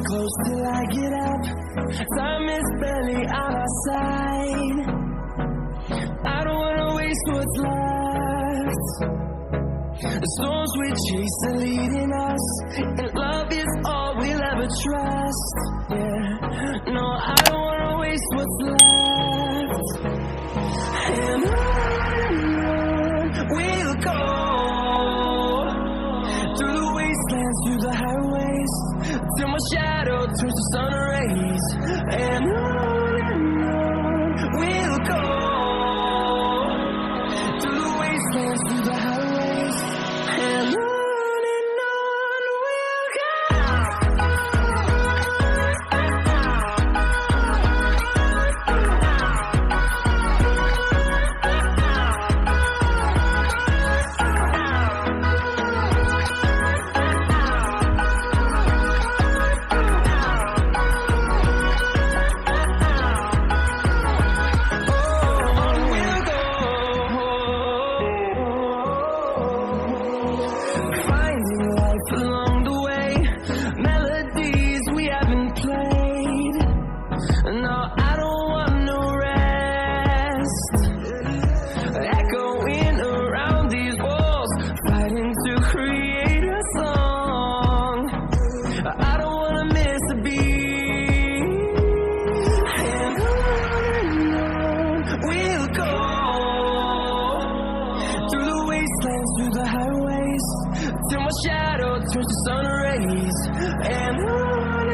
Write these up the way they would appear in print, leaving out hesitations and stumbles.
close till I get up. Time is barely on our side. I don't wanna waste what's left. The storms we chase are leading us, and love is all we'll ever trust. Yeah, no, I don't wanna waste what's left. And on we'll go, through the wastelands, through the highways, till my shadow turns to sun rays. And on we'll go, through the wastelands, through the highways, and on we'll go. Through the highways, till my shadow turns to sun rays. And on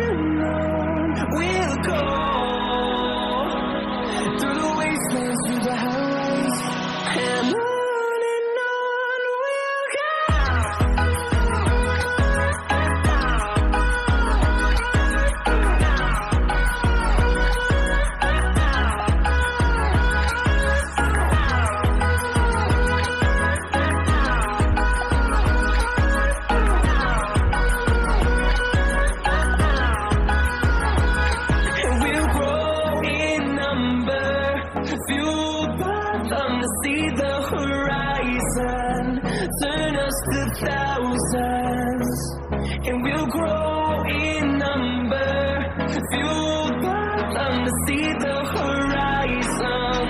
we'll go, through the wastelands, through the highways, and on we'll go. See the horizon, turn us to thousands, and we'll grow in number, fueled by them. To see the horizon,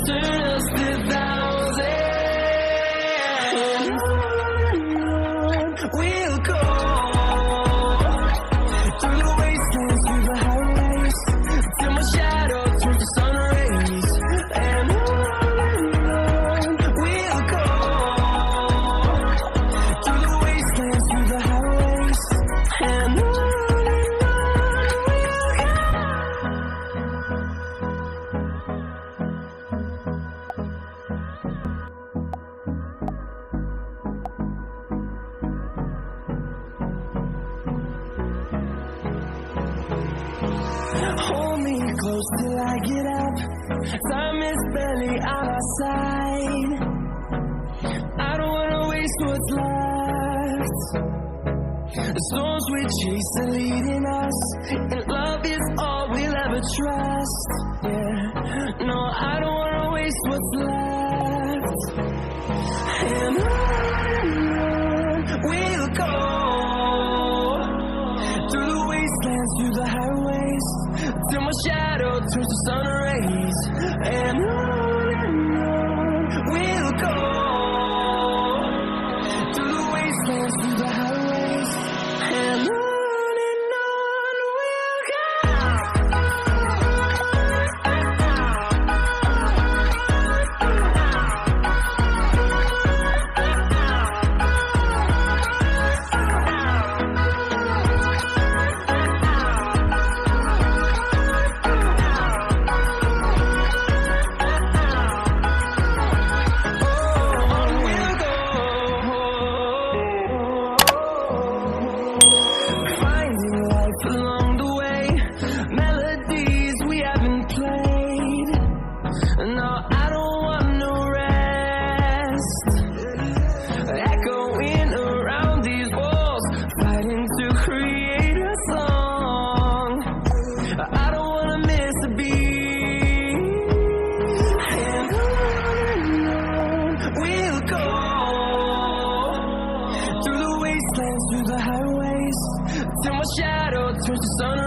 turn us to thousands, and on we'll go, through the wastelands, through the highways, till my shadow turns to sun rays. And hold me close till I get up. Time is barely on our side. I don't wanna waste what's left. The storms we chase are leading us, and love is all we'll ever trust. Yeah, no, I don't wanna waste what's left. And on we'll go, through the wastelands, through the highways, till my shadow turns to sun rays. And on we'll go, through the wastelands, through the highways, and on we'll go. turns to sun